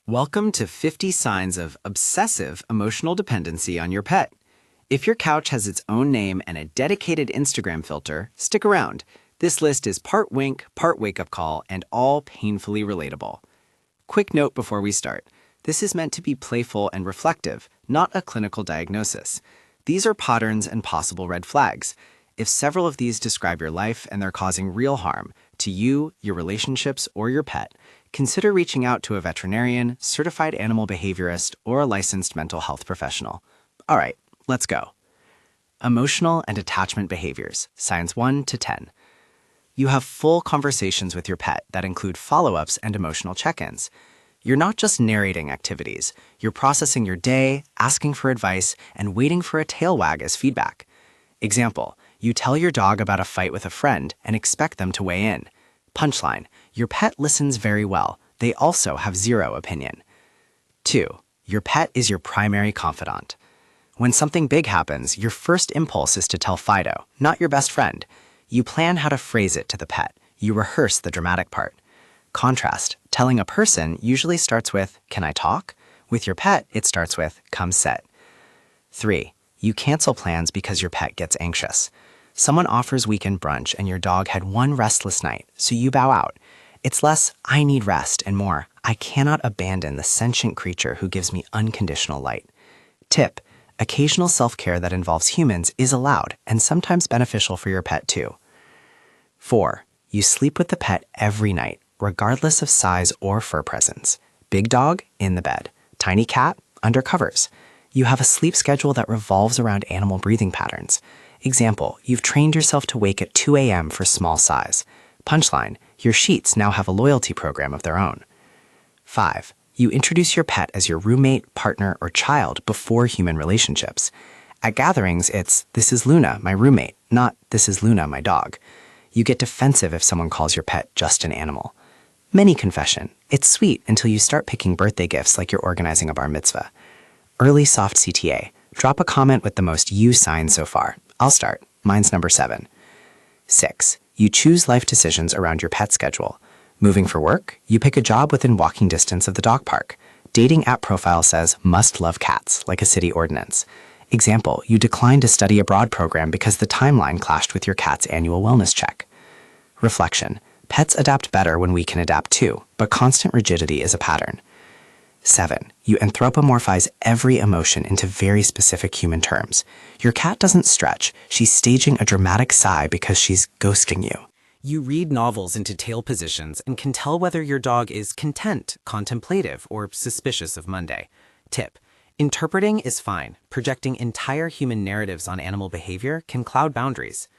Welcome to 50 Signs of Obsessive Emotional Dependency on Your Pet. If your couch has its own name and a dedicated Instagram filter, stick around. This list is part wink, part wake-up call, and all painfully relatable. Quick note before we start. This is meant to be playful and reflective, not a clinical diagnosis. These are patterns and possible red flags. If several of these describe your life and they're causing real harm to you, your relationships, or your pet, consider reaching out to a veterinarian, certified animal behaviorist, or a licensed mental health professional. All right, let's go. Emotional and attachment behaviors, signs 1 to 10. You have full conversations with your pet that include follow-ups and emotional check-ins. You're not just narrating activities, you're processing your day, asking for advice, and waiting for a tail wag as feedback. Example, you tell your dog about a fight with a friend and expect them to weigh in. Punchline, your pet listens very well. They also have zero opinion. 2. Your pet is your primary confidant. When something big happens, your first impulse is to tell Fido, not your best friend. You plan how to phrase it to the pet. You rehearse the dramatic part. Contrast, telling a person usually starts with, "Can I talk?" With your pet, it starts with, "Come sit." 3. You cancel plans because your pet gets anxious. Someone offers weekend brunch and your dog had one restless night, so you bow out. It's less, "I need rest," and more, "I cannot abandon the sentient creature who gives me unconditional light." Tip, occasional self-care that involves humans is allowed and sometimes beneficial for your pet too. 4. You sleep with the pet every night, regardless of size or fur presence. Big dog, in the bed. Tiny cat, under covers. You have a sleep schedule that revolves around animal breathing patterns. Example, you've trained yourself to wake at 2 a.m. for small size. Punchline, your sheets now have a loyalty program of their own. 5. You introduce your pet as your roommate, partner, or child before human relationships. At gatherings, it's, "This is Luna, my roommate," not, "This is Luna, my dog." You get defensive if someone calls your pet just an animal. Mini confession, it's sweet until you start picking birthday gifts like you're organizing a bar mitzvah. Early soft CTA, drop a comment with the most you signs so far. I'll start. Mine's number 7. 6. You choose life decisions around your pet schedule. Moving for work, you pick a job within walking distance of the dog park. Dating app profile says, "Must love cats," like a city ordinance. Example, you declined a study abroad program because the timeline clashed with your cat's annual wellness check. Reflection, pets adapt better when we can adapt too, but constant rigidity is a pattern. 7. You anthropomorphize every emotion into very specific human terms. Your cat doesn't stretch. She's staging a dramatic sigh because she's ghosting you. You read novels into tail positions and can tell whether your dog is content, contemplative, or suspicious of Monday. Tip, interpreting is fine. Projecting entire human narratives on animal behavior can cloud boundaries.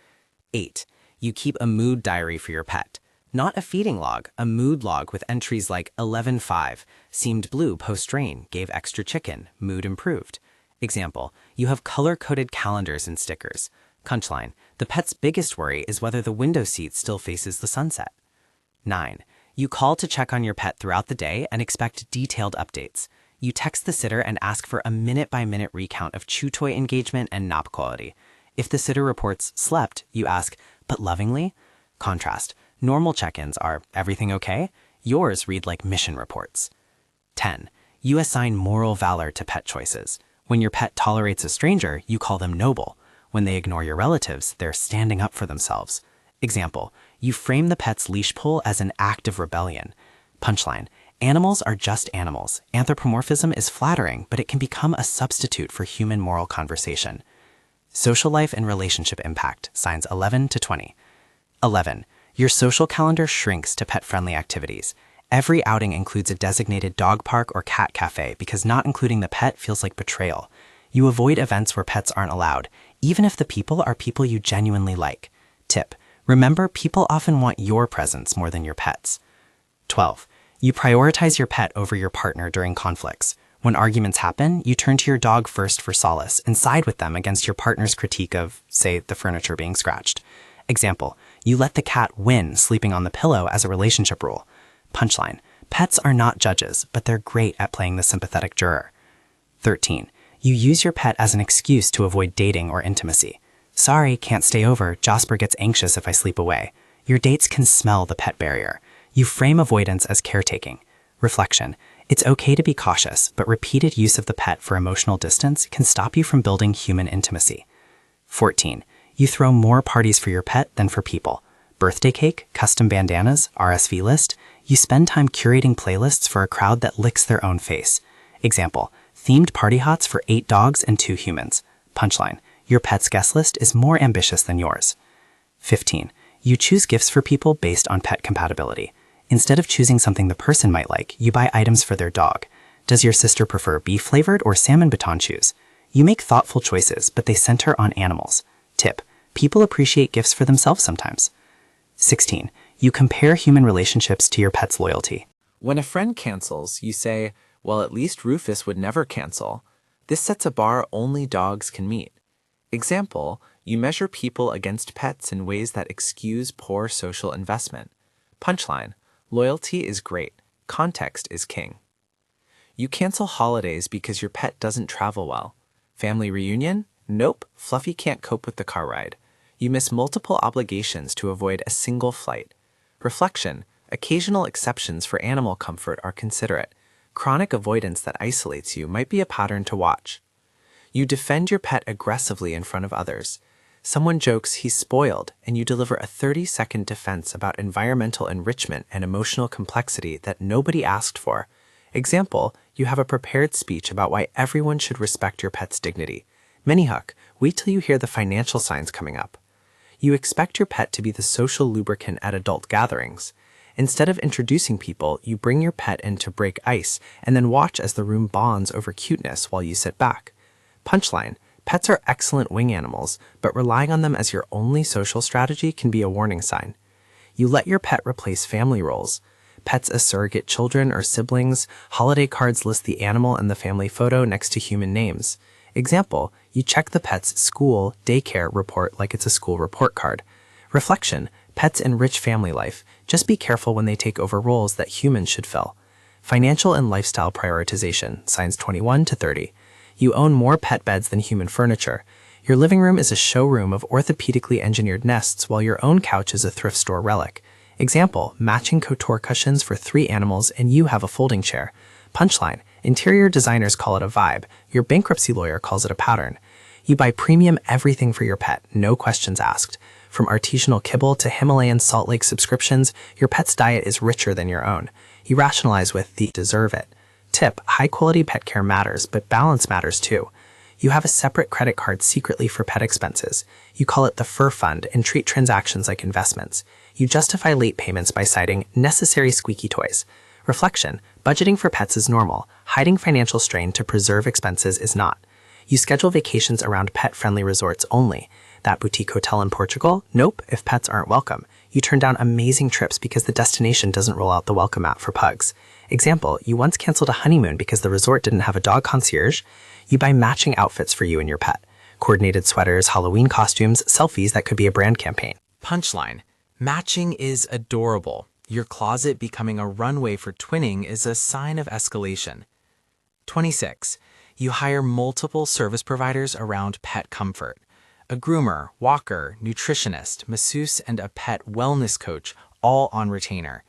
8. You keep a mood diary for your pet. Not a feeding log, a mood log with entries like 11:5, seemed blue post-rain, gave extra chicken, mood improved. Example, you have color-coded calendars and stickers. Punchline, the pet's biggest worry is whether the window seat still faces the sunset. 9. You call to check on your pet throughout the day and expect detailed updates. You text the sitter and ask for a minute-by-minute recount of chew toy engagement and nap quality. If the sitter reports slept, you ask, "But lovingly?" Contrast, normal check-ins are, "Everything okay?" Yours read like mission reports. 10. You assign moral valor to pet choices. When your pet tolerates a stranger, you call them noble. When they ignore your relatives, they're standing up for themselves. Example, you frame the pet's leash pull as an act of rebellion. Punchline, animals are just animals. Anthropomorphism is flattering, but it can become a substitute for human moral conversation. Social life and relationship impact, signs 11 to 20. 11. Your social calendar shrinks to pet-friendly activities. Every outing includes a designated dog park or cat cafe because not including the pet feels like betrayal. You avoid events where pets aren't allowed, even if the people are people you genuinely like. Tip, remember, people often want your presence more than your pet's. 12. You prioritize your pet over your partner during conflicts. When arguments happen, you turn to your dog first for solace and side with them against your partner's critique of, say, the furniture being scratched. Example, you let the cat win sleeping on the pillow as a relationship rule. Punchline, pets are not judges, but they're great at playing the sympathetic juror. 13. You use your pet as an excuse to avoid dating or intimacy. "Sorry, can't stay over. Jasper gets anxious if I sleep away." Your dates can smell the pet barrier. You frame avoidance as caretaking. Reflection, It's okay to be cautious, but repeated use of the pet for emotional distance can stop you from building human intimacy. 14. You throw more parties for your pet than for people. Birthday cake, custom bandanas, RSV list. You spend time curating playlists for a crowd that licks their own face. Example, themed party hots for 8 dogs and 2 humans. Punchline, your pet's guest list is more ambitious than yours. 15. You choose gifts for people based on pet compatibility. Instead of choosing something the person might like, you buy items for their dog. Does your sister prefer beef-flavored or salmon baton shoes? You make thoughtful choices, but they center on animals. Tip, people appreciate gifts for themselves sometimes. 16. You compare human relationships to your pet's loyalty. When a friend cancels, you say, well, at least Rufus would never cancel. This sets a bar only dogs can meet. Example, you measure people against pets in ways that excuse poor social investment. Punchline, loyalty is great. Context is king. You cancel holidays because your pet doesn't travel well. Family reunion? Nope, Fluffy can't cope with the car ride. You miss multiple obligations to avoid a single flight. Reflection, occasional exceptions for animal comfort are considerate. Chronic avoidance that isolates you might be a pattern to watch. You defend your pet aggressively in front of others. Someone jokes he's spoiled, and you deliver a 30-second defense about environmental enrichment and emotional complexity that nobody asked for. Example, you have a prepared speech about why everyone should respect your pet's dignity. Mini-hook, wait till you hear the financial signs coming up. You expect your pet to be the social lubricant at adult gatherings. Instead of introducing people, you bring your pet in to break ice and then watch as the room bonds over cuteness while you sit back. Punchline, pets are excellent wing animals, but relying on them as your only social strategy can be a warning sign. You let your pet replace family roles. Pets as surrogate children or siblings, holiday cards list the animal and the family photo next to human names. Example, you check the pet's school, daycare report like it's a school report card. Reflection, pets enrich family life. Just be careful when they take over roles that humans should fill. Financial and lifestyle prioritization, signs 21 to 30. You own more pet beds than human furniture. Your living room is a showroom of orthopedically engineered nests while your own couch is a thrift store relic. Example, matching couture cushions for 3 animals and you have a folding chair. Punchline, interior designers call it a vibe. Your bankruptcy lawyer calls it a pattern. You buy premium everything for your pet, no questions asked. From artisanal kibble to Himalayan Salt Lake subscriptions, your pet's diet is richer than your own. You rationalize with the deserve it. Tip, high-quality pet care matters, but balance matters too. You have a separate credit card secretly for pet expenses. You call it the fur fund and treat transactions like investments. You justify late payments by citing necessary squeaky toys. Reflection, budgeting for pets is normal. Hiding financial strain to preserve expenses is not. You schedule vacations around pet-friendly resorts only. That boutique hotel in Portugal? Nope, if pets aren't welcome. You turn down amazing trips because the destination doesn't roll out the welcome mat for pugs. Example, you once canceled a honeymoon because the resort didn't have a dog concierge. You buy matching outfits for you and your pet. Coordinated sweaters, Halloween costumes, selfies that could be a brand campaign. Punchline, matching is adorable. Your closet becoming a runway for twinning is a sign of escalation. 26. You hire multiple service providers around pet comfort. A groomer, walker, nutritionist, masseuse, and a pet wellness coach, all on retainer.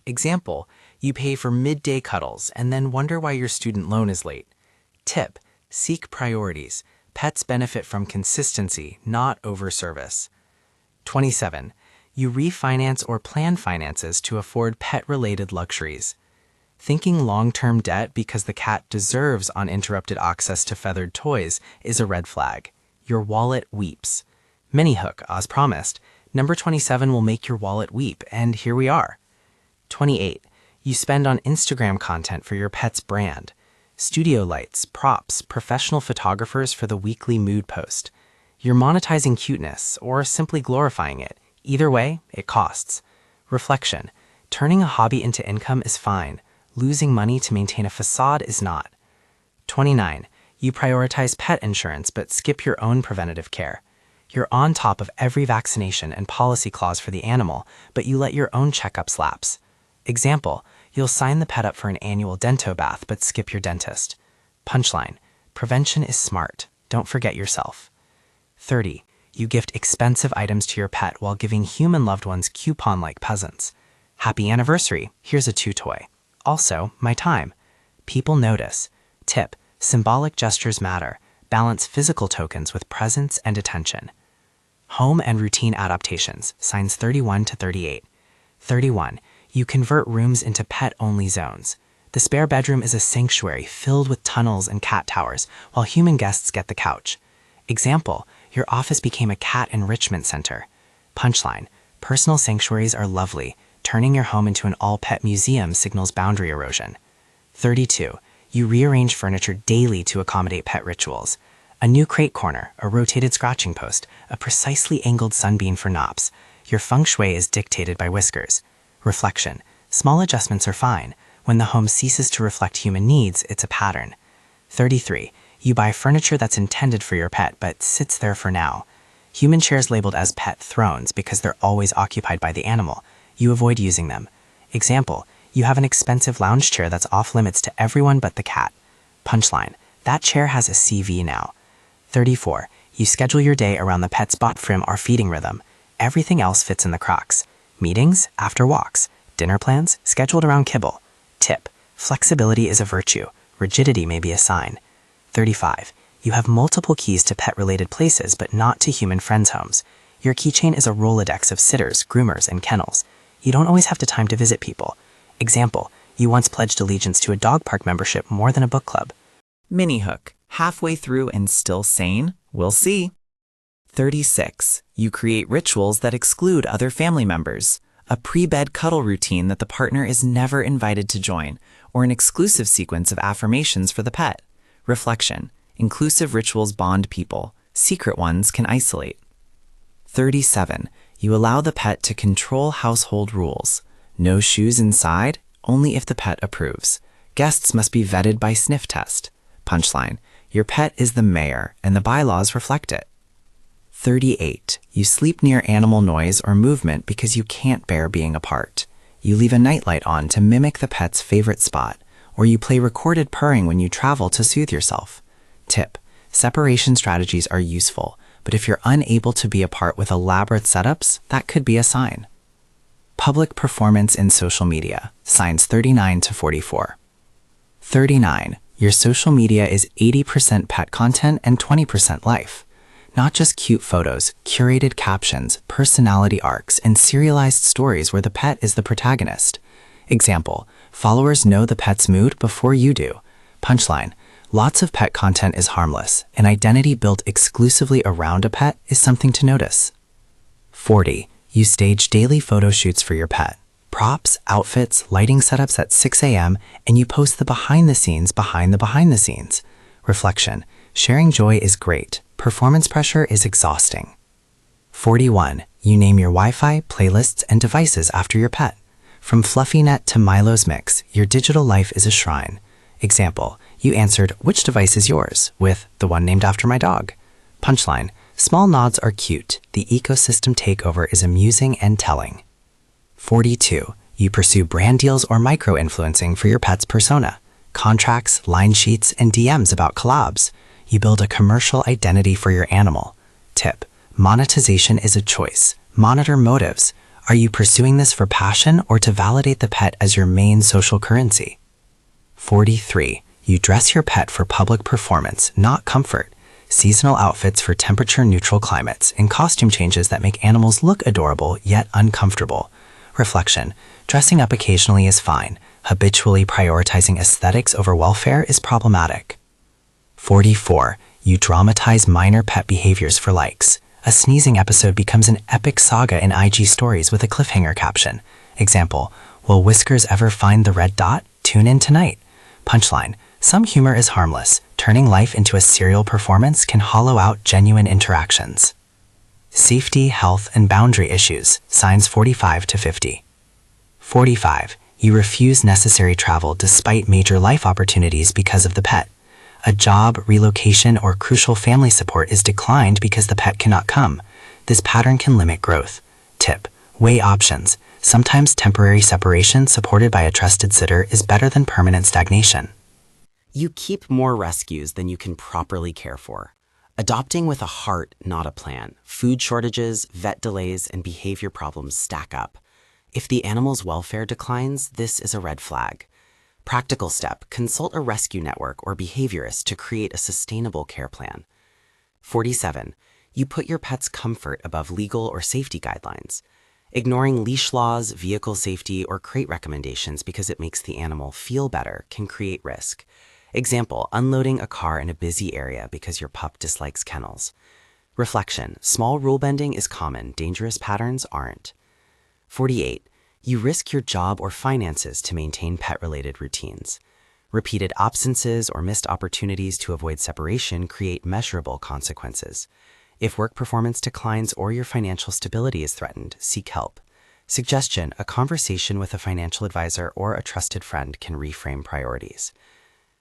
Example, you pay for midday cuddles and then wonder why your student loan is late. Tip, seek priorities. Pets benefit from consistency, not over-service. 27. You refinance or plan finances to afford pet-related luxuries. Thinking long-term debt because the cat deserves uninterrupted access to feathered toys is a red flag. Your wallet weeps. Mini-hook, as promised. Number 27 will make your wallet weep, and here we are. 28. You spend on Instagram content for your pet's brand. Studio lights, props, professional photographers for the weekly mood post. You're monetizing cuteness, or simply glorifying it. Either way, it costs. Reflection. Turning a hobby into income is fine. Losing money to maintain a facade is not. 29. You prioritize pet insurance but skip your own preventative care. You're on top of every vaccination and policy clause for the animal, but you let your own checkups lapse. Example, you'll sign the pet up for an annual dento bath but skip your dentist. Punchline, prevention is smart. Don't forget yourself. 30. You gift expensive items to your pet while giving human loved ones coupon-like presents. Happy anniversary, here's a 2 toy. Also, my time. People notice. Tip: symbolic gestures matter. Balance physical tokens with presence and attention. Home and routine adaptations, signs 31 to 38. 31. You convert rooms into pet-only zones. The spare bedroom is a sanctuary filled with tunnels and cat towers, while human guests get the couch. Example: your office became a cat enrichment center. Punchline: personal sanctuaries are lovely. Turning your home into an all-pet museum signals boundary erosion. 32. You rearrange furniture daily to accommodate pet rituals. A new crate corner, a rotated scratching post, a precisely angled sunbeam for naps. Your feng shui is dictated by whiskers. Reflection: small adjustments are fine. When the home ceases to reflect human needs, it's a pattern. 33. You buy furniture that's intended for your pet but sits there for now. Human chairs labeled as pet thrones because they're always occupied by the animal. You avoid using them. Example: you have an expensive lounge chair that's off limits to everyone but the cat. Punchline: that chair has a CV now. 34. You schedule your day around the pet's bot-frim or feeding rhythm. Everything else fits in the crocks. Meetings, after walks, dinner plans, scheduled around kibble. Tip: flexibility is a virtue. Rigidity may be a sign. 35. You have multiple keys to pet-related places but not to human friends' homes. Your keychain is a Rolodex of sitters, groomers, and kennels. You don't always have the time to visit people. Example: you once pledged allegiance to a dog park membership more than a book club. Mini hook. Halfway through and still sane? We'll see. 36. You create rituals that exclude other family members. A pre-bed cuddle routine that the partner is never invited to join, or an exclusive sequence of affirmations for the pet. Reflection: inclusive rituals bond people. Secret ones can isolate. 37. You allow the pet to control household rules. No shoes inside, only if the pet approves. Guests must be vetted by sniff test. Punchline: your pet is the mayor, and the bylaws reflect it. 38. You sleep near animal noise or movement because you can't bear being apart. You leave a nightlight on to mimic the pet's favorite spot, or you play recorded purring when you travel to soothe yourself. Tip: separation strategies are useful, but if you're unable to be apart with elaborate setups, that could be a sign. Public performance in social media, signs 39 to 44. 39. Your social media is 80% pet content and 20% life. Not just cute photos, curated captions, personality arcs, and serialized stories where the pet is the protagonist. Example: followers know the pet's mood before you do. Punchline: lots of pet content is harmless. An identity built exclusively around a pet is something to notice. 40. You stage daily photo shoots for your pet. Props, outfits, lighting setups at 6 a.m., and you post the behind the scenes. Reflection: sharing joy is great. Performance pressure is exhausting. 41. You name your Wi-Fi, playlists, and devices after your pet. From FluffyNet to Milo's Mix, your digital life is a shrine. Example: you answered, "Which device is yours?" with "the one named after my dog." Punchline: small nods are cute. The ecosystem takeover is amusing and telling. 42. You pursue brand deals or micro-influencing for your pet's persona. Contracts, line sheets, and DMs about collabs. You build a commercial identity for your animal. Tip: monetization is a choice. Monitor motives. Are you pursuing this for passion or to validate the pet as your main social currency? 43. You dress your pet for public performance, not comfort. Seasonal outfits for temperature-neutral climates and costume changes that make animals look adorable yet uncomfortable. Reflection: dressing up occasionally is fine. Habitually prioritizing aesthetics over welfare is problematic. 44. You dramatize minor pet behaviors for likes. A sneezing episode becomes an epic saga in IG stories with a cliffhanger caption. Example: will Whiskers ever find the red dot? Tune in tonight. Punchline: some humor is harmless. Turning life into a serial performance can hollow out genuine interactions. Safety, health, and boundary issues, signs 45 to 50. 45. You refuse necessary travel despite major life opportunities because of the pet. A job, relocation, or crucial family support is declined because the pet cannot come. This pattern can limit growth. Tip: weigh options. Sometimes temporary separation supported by a trusted sitter is better than permanent stagnation. You keep more rescues than you can properly care for. Adopting with a heart, not a plan. Food shortages, vet delays, and behavior problems stack up. If the animal's welfare declines, this is a red flag. Practical step, consult a rescue network or behaviorist to create a sustainable care plan. 47. You put your pet's comfort above legal or safety guidelines. Ignoring leash laws, vehicle safety, or crate recommendations because it makes the animal feel better can create risk. Example, unloading a car in a busy area because your pup dislikes kennels. Reflection, small rule bending is common, dangerous patterns aren't. 48. You risk your job or finances to maintain pet-related routines. Repeated absences or missed opportunities to avoid separation create measurable consequences. If work performance declines or your financial stability is threatened, seek help. Suggestion, a conversation with a financial advisor or a trusted friend can reframe priorities.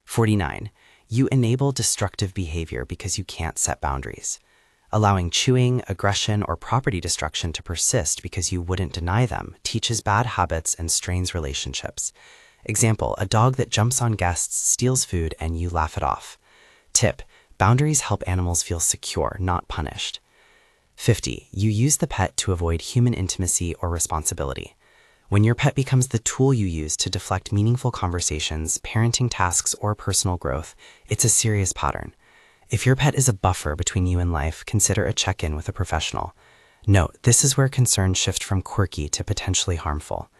49. You enable destructive behavior because you can't set boundaries. Allowing chewing, aggression, or property destruction to persist because you wouldn't deny them teaches bad habits and strains relationships. Example, a dog that jumps on guests, steals food, and you laugh it off. Tip, boundaries help animals feel secure, not punished. 50. You use the pet to avoid human intimacy or responsibility. When your pet becomes the tool you use to deflect meaningful conversations, parenting tasks, or personal growth, it's a serious pattern. If your pet is a buffer between you and life, consider a check-in with a professional. Note, this is where concerns shift from quirky to potentially harmful.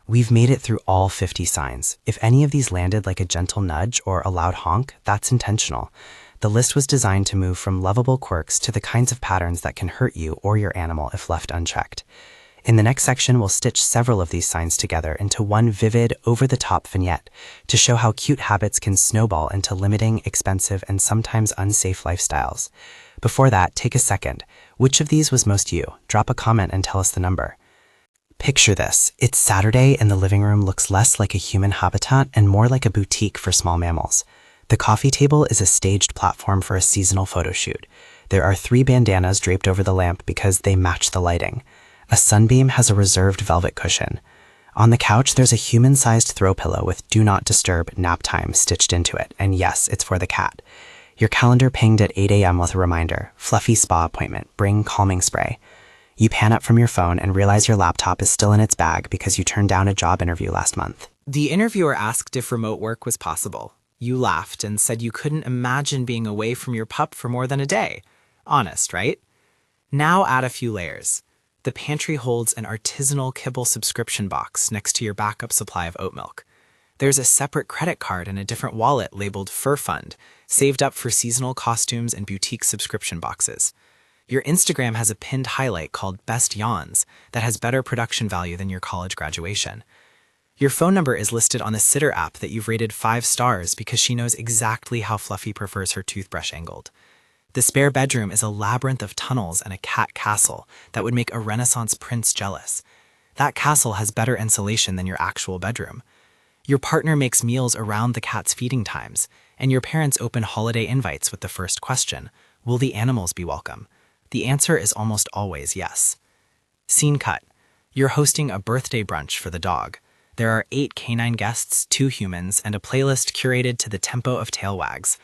We've made it through all 50 signs. If any of these landed like a gentle nudge or a loud honk, that's intentional. The list was designed to move from lovable quirks to the kinds of patterns that can hurt you or your animal if left unchecked. In the next section, we'll stitch several of these signs together into one vivid, over-the-top vignette to show how cute habits can snowball into limiting, expensive, and sometimes unsafe lifestyles. Before that, take a second. Which of these was most you? Drop a comment and tell us the number. Picture this. It's Saturday and the living room looks less like a human habitat and more like a boutique for small mammals. The coffee table is a staged platform for a seasonal photo shoot. There are 3 bandanas draped over the lamp because they match the lighting. A sunbeam has a reserved velvet cushion. On the couch, there's a human-sized throw pillow with "Do Not Disturb" nap time stitched into it, and yes, it's for the cat. Your calendar pinged at 8 a.m. with a reminder, fluffy spa appointment, bring calming spray. You pan up from your phone and realize your laptop is still in its bag because you turned down a job interview last month. The interviewer asked if remote work was possible. You laughed and said you couldn't imagine being away from your pup for more than a day. Honest, right? Now add a few layers. The pantry holds an artisanal kibble subscription box next to your backup supply of oat milk. There's a separate credit card and a different wallet labeled Fur Fund, saved up for seasonal costumes and boutique subscription boxes. Your Instagram has a pinned highlight called Best Yawns that has better production value than your college graduation. Your phone number is listed on the Sitter app that you've rated 5 stars because she knows exactly how Fluffy prefers her toothbrush angled. The spare bedroom is a labyrinth of tunnels and a cat castle that would make a Renaissance prince jealous. That castle has better insulation than your actual bedroom. Your partner makes meals around the cat's feeding times, and your parents open holiday invites with the first question, will the animals be welcome? The answer is almost always yes. Scene cut. You're hosting a birthday brunch for the dog. There are 8 canine guests, 2 humans, and a playlist curated to the tempo of tail wags.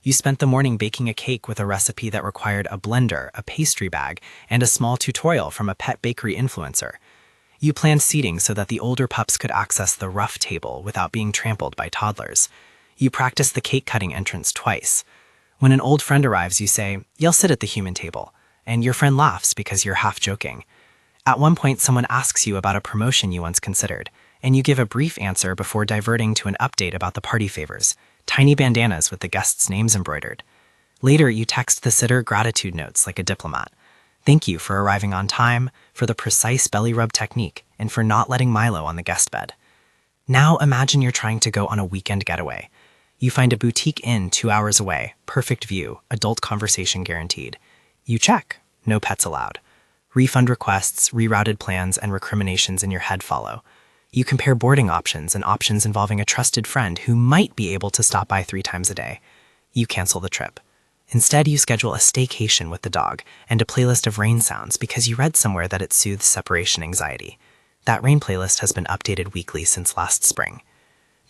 You spent the morning baking a cake with a recipe that required a blender, a pastry bag, and a small tutorial from a pet bakery influencer. You planned seating so that the older pups could access the rough table without being trampled by toddlers. You practiced the cake cutting entrance twice. When an old friend arrives, you say, "You'll sit at the human table," and your friend laughs because you're half joking. At one point, someone asks you about a promotion you once considered, and you give a brief answer before diverting to an update about the party favors. Tiny bandanas with the guests' names embroidered. Later, you text the sitter gratitude notes like a diplomat. Thank you for arriving on time, for the precise belly rub technique, and for not letting Milo on the guest bed. Now imagine you're trying to go on a weekend getaway. You find a boutique inn 2 hours away, perfect view, adult conversation guaranteed. You check, no pets allowed. Refund requests, rerouted plans, and recriminations in your head follow. You compare boarding options and options involving a trusted friend who might be able to stop by 3 times a day. You cancel the trip. Instead, you schedule a staycation with the dog and a playlist of rain sounds because you read somewhere that it soothes separation anxiety. That rain playlist has been updated weekly since last spring.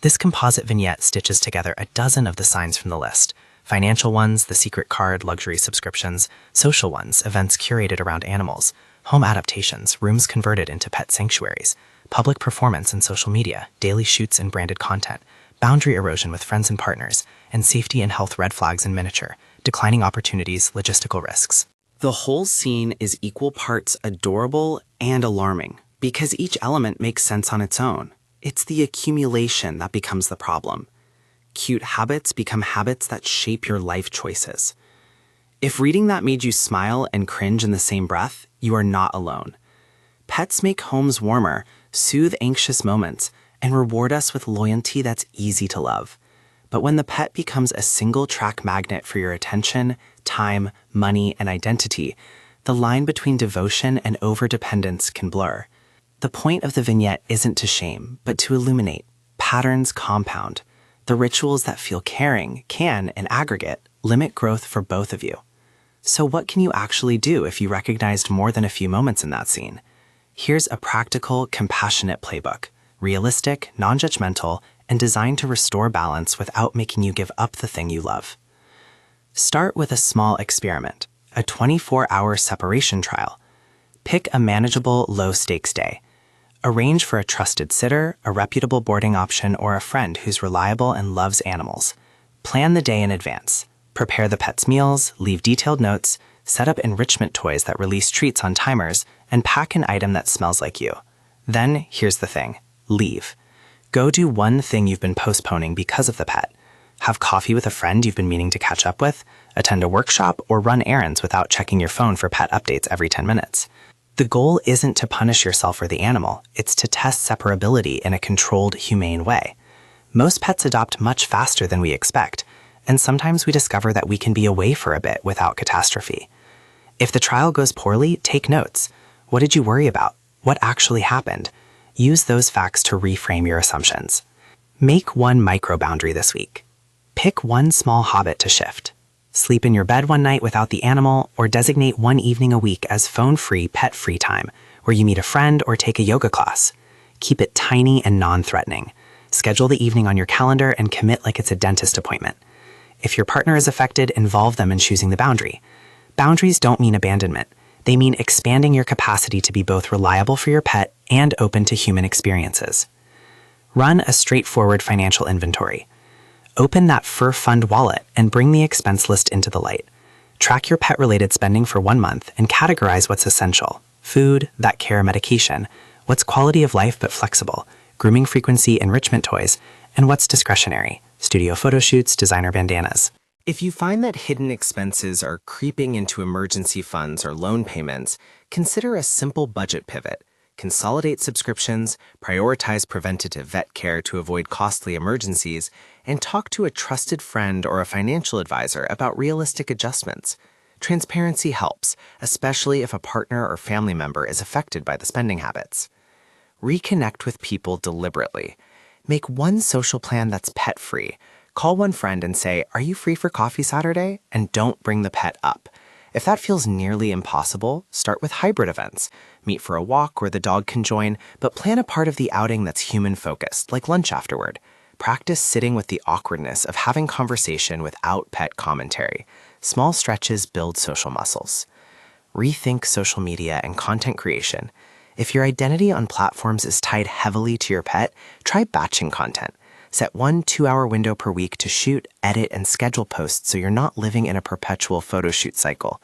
This composite vignette stitches together a dozen of the signs from the list. Financial ones, the secret card, luxury subscriptions; social ones, events curated around animals; home adaptations, rooms converted into pet sanctuaries; public performance and social media, daily shoots and branded content; boundary erosion with friends and partners, and safety and health red flags in miniature, declining opportunities, logistical risks. The whole scene is equal parts adorable and alarming because each element makes sense on its own. It's the accumulation that becomes the problem. Cute habits become habits that shape your life choices. If reading that made you smile and cringe in the same breath, you are not alone. Pets make homes warmer, soothe anxious moments, and reward us with loyalty that's easy to love. But when the pet becomes a single-track magnet for your attention, time, money, and identity, the line between devotion and overdependence can blur. The point of the vignette isn't to shame, but to illuminate. Patterns compound. The rituals that feel caring can, in aggregate, limit growth for both of you. So what can you actually do if you recognized more than a few moments in that scene? Here's a practical, compassionate playbook, realistic, non-judgmental, and designed to restore balance without making you give up the thing you love. Start with a small experiment, a 24-hour separation trial. Pick a manageable, low-stakes day. Arrange for a trusted sitter, a reputable boarding option, or a friend who's reliable and loves animals. Plan the day in advance. Prepare the pet's meals, leave detailed notes, set up enrichment toys that release treats on timers, and pack an item that smells like you. Then, here's the thing. Leave. Go do one thing you've been postponing because of the pet. Have coffee with a friend you've been meaning to catch up with, attend a workshop, or run errands without checking your phone for pet updates every 10 minutes. The goal isn't to punish yourself or the animal, it's to test separability in a controlled, humane way. Most pets adopt much faster than we expect, and sometimes we discover that we can be away for a bit without catastrophe. If the trial goes poorly, take notes. What did you worry about? What actually happened? Use those facts to reframe your assumptions. Make one micro-boundary this week. Pick one small habit to shift. Sleep in your bed one night without the animal, or designate one evening a week as phone-free, pet-free time, where you meet a friend or take a yoga class. Keep it tiny and non-threatening. Schedule the evening on your calendar and commit like it's a dentist appointment. If your partner is affected, involve them in choosing the boundary. Boundaries don't mean abandonment. They mean expanding your capacity to be both reliable for your pet and open to human experiences. Run a straightforward financial inventory. Open that fur fund wallet and bring the expense list into the light. Track your pet-related spending for 1 month and categorize what's essential: food, vet care, medication, what's quality of life but flexible, grooming frequency, enrichment toys, and what's discretionary, studio photo shoots, designer bandanas. If you find that hidden expenses are creeping into emergency funds or loan payments, consider a simple budget pivot. Consolidate subscriptions, prioritize preventative vet care to avoid costly emergencies, and talk to a trusted friend or a financial advisor about realistic adjustments. Transparency helps, especially if a partner or family member is affected by the spending habits. Reconnect with people deliberately. Make one social plan that's pet-free. Call one friend and say, "Are you free for coffee Saturday?" And don't bring the pet up. If that feels nearly impossible, start with hybrid events. Meet for a walk where the dog can join, but plan a part of the outing that's human-focused, like lunch afterward. Practice sitting with the awkwardness of having conversation without pet commentary. Small stretches build social muscles. Rethink social media and content creation. If your identity on platforms is tied heavily to your pet, try batching content. Set 1 2-hour window per week to shoot, edit, and schedule posts so you're not living in a perpetual photo shoot cycle.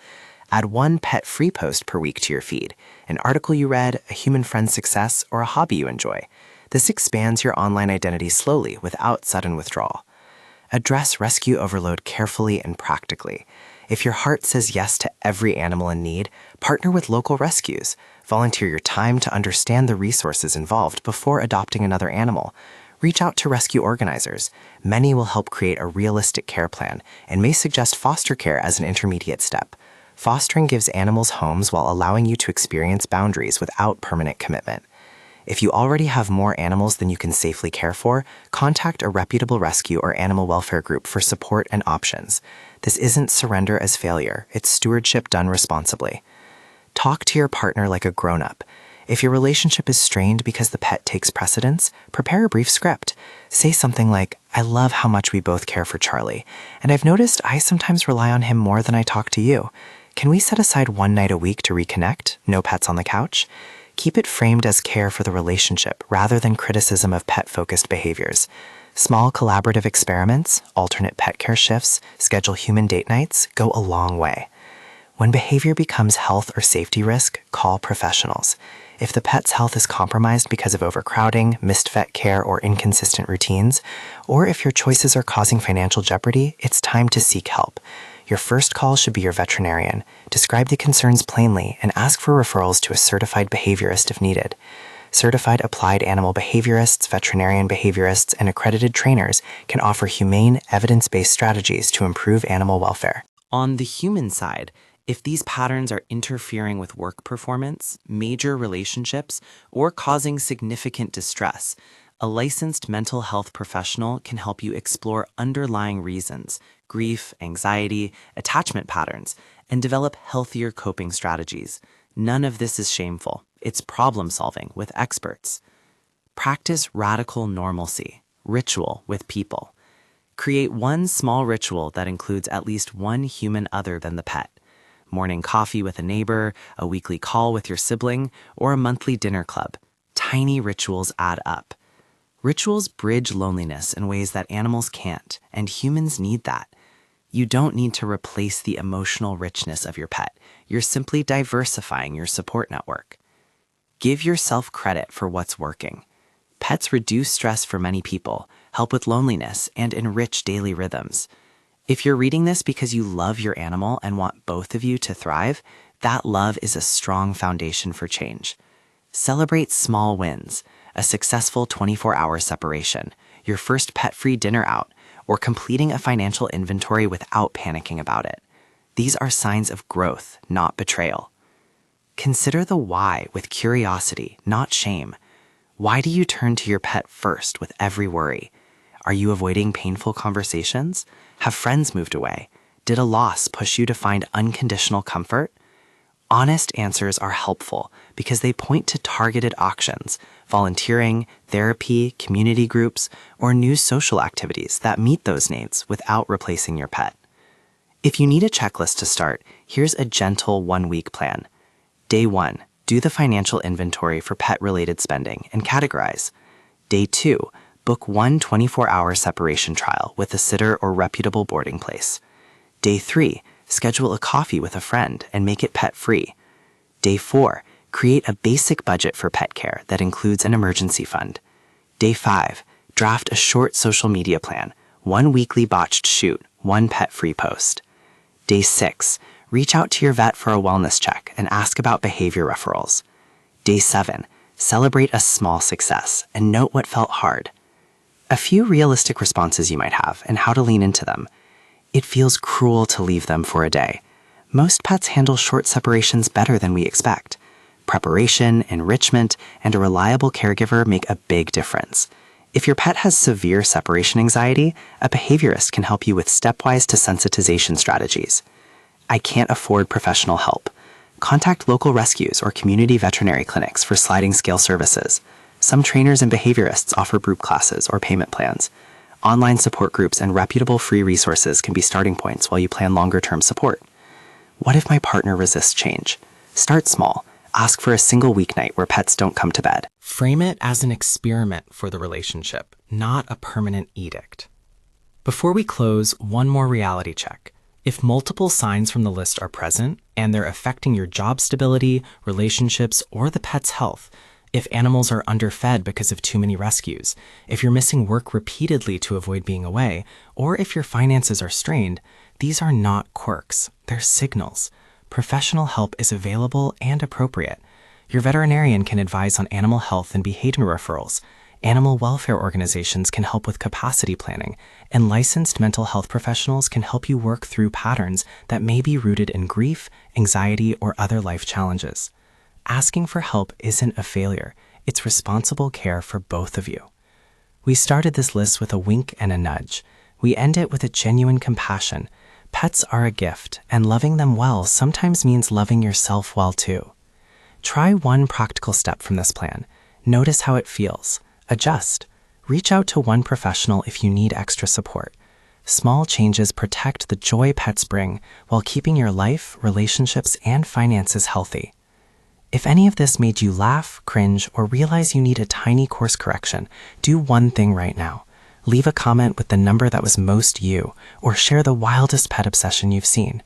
Add one pet-free post per week to your feed, an article you read, a human friend's success, or a hobby you enjoy. This expands your online identity slowly without sudden withdrawal. Address rescue overload carefully and practically. If your heart says yes to every animal in need, partner with local rescues. Volunteer your time to understand the resources involved before adopting another animal. Reach out to rescue organizers. Many will help create a realistic care plan and may suggest foster care as an intermediate step. Fostering gives animals homes while allowing you to experience boundaries without permanent commitment. If you already have more animals than you can safely care for, contact a reputable rescue or animal welfare group for support and options. This isn't surrender as failure, it's stewardship done responsibly. Talk to your partner like a grown-up. If your relationship is strained because the pet takes precedence, prepare a brief script. Say something like, "I love how much we both care for Charlie, and I've noticed I sometimes rely on him more than I talk to you. Can we set aside one night a week to reconnect? No pets on the couch?" Keep it framed as care for the relationship rather than criticism of pet-focused behaviors. Small collaborative experiments, alternate pet care shifts, schedule human date nights go a long way. When behavior becomes health or safety risk, call professionals. If the pet's health is compromised because of overcrowding, missed vet care, or inconsistent routines, or if your choices are causing financial jeopardy, it's time to seek help. Your first call should be your veterinarian. Describe the concerns plainly and ask for referrals to a certified behaviorist if needed. Certified applied animal behaviorists, veterinarian behaviorists, and accredited trainers can offer humane, evidence-based strategies to improve animal welfare. On the human side, if these patterns are interfering with work performance, major relationships, or causing significant distress, a licensed mental health professional can help you explore underlying reasons, grief, anxiety, attachment patterns, and develop healthier coping strategies. None of this is shameful. It's problem solving with experts. Practice radical normalcy, ritual with people. Create one small ritual that includes at least one human other than the pet. Morning coffee with a neighbor, a weekly call with your sibling, or a monthly dinner club. Tiny rituals add up. Rituals bridge loneliness in ways that animals can't, and humans need that. You don't need to replace the emotional richness of your pet. You're simply diversifying your support network. Give yourself credit for what's working. Pets reduce stress for many people, help with loneliness, and enrich daily rhythms. If you're reading this because you love your animal and want both of you to thrive, that love is a strong foundation for change. Celebrate small wins, a successful 24-hour separation, your first pet-free dinner out, or completing a financial inventory without panicking about it. These are signs of growth, not betrayal. Consider the why with curiosity, not shame. Why do you turn to your pet first with every worry? Are you avoiding painful conversations? Have friends moved away? Did a loss push you to find unconditional comfort? Honest answers are helpful because they point to targeted options, volunteering, therapy, community groups, or new social activities that meet those needs without replacing your pet. If you need a checklist to start, here's a gentle one-week plan. Day 1, do the financial inventory for pet-related spending and categorize. Day 2, book one 24-hour separation trial with a sitter or reputable boarding place. Day 3, schedule a coffee with a friend and make it pet-free. Day 4, create a basic budget for pet care that includes an emergency fund. Day 5, draft a short social media plan, one weekly botched shoot, one pet-free post. Day 6, reach out to your vet for a wellness check and ask about behavior referrals. Day 7, celebrate a small success and note what felt hard. A few realistic responses you might have and how to lean into them. It feels cruel to leave them for a day. Most pets handle short separations better than we expect. Preparation, enrichment, and a reliable caregiver make a big difference. If your pet has severe separation anxiety, a behaviorist can help you with stepwise desensitization strategies. I can't afford professional help. Contact local rescues or community veterinary clinics for sliding scale services. Some trainers and behaviorists offer group classes or payment plans. Online support groups and reputable free resources can be starting points while you plan longer-term support. What if my partner resists change? Start small. Ask for a single weeknight where pets don't come to bed. Frame it as an experiment for the relationship, not a permanent edict. Before we close, one more reality check. If multiple signs from the list are present and they're affecting your job stability, relationships, or the pet's health, if animals are underfed because of too many rescues, if you're missing work repeatedly to avoid being away, or if your finances are strained, these are not quirks, they're signals. Professional help is available and appropriate. Your veterinarian can advise on animal health and behavior referrals. Animal welfare organizations can help with capacity planning, and licensed mental health professionals can help you work through patterns that may be rooted in grief, anxiety, or other life challenges. Asking for help isn't a failure. It's responsible care for both of you. We started this list with a wink and a nudge. We end it with a genuine compassion. Pets are a gift, and loving them well sometimes means loving yourself well too. Try one practical step from this plan. Notice how it feels. Adjust. Reach out to one professional if you need extra support. Small changes protect the joy pets bring while keeping your life, relationships, and finances healthy. If any of this made you laugh, cringe, or realize you need a tiny course correction, do one thing right now. Leave a comment with the number that was most you, or share the wildest pet obsession you've seen.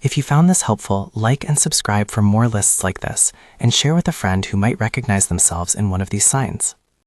If you found this helpful, like and subscribe for more lists like this, and share with a friend who might recognize themselves in one of these signs.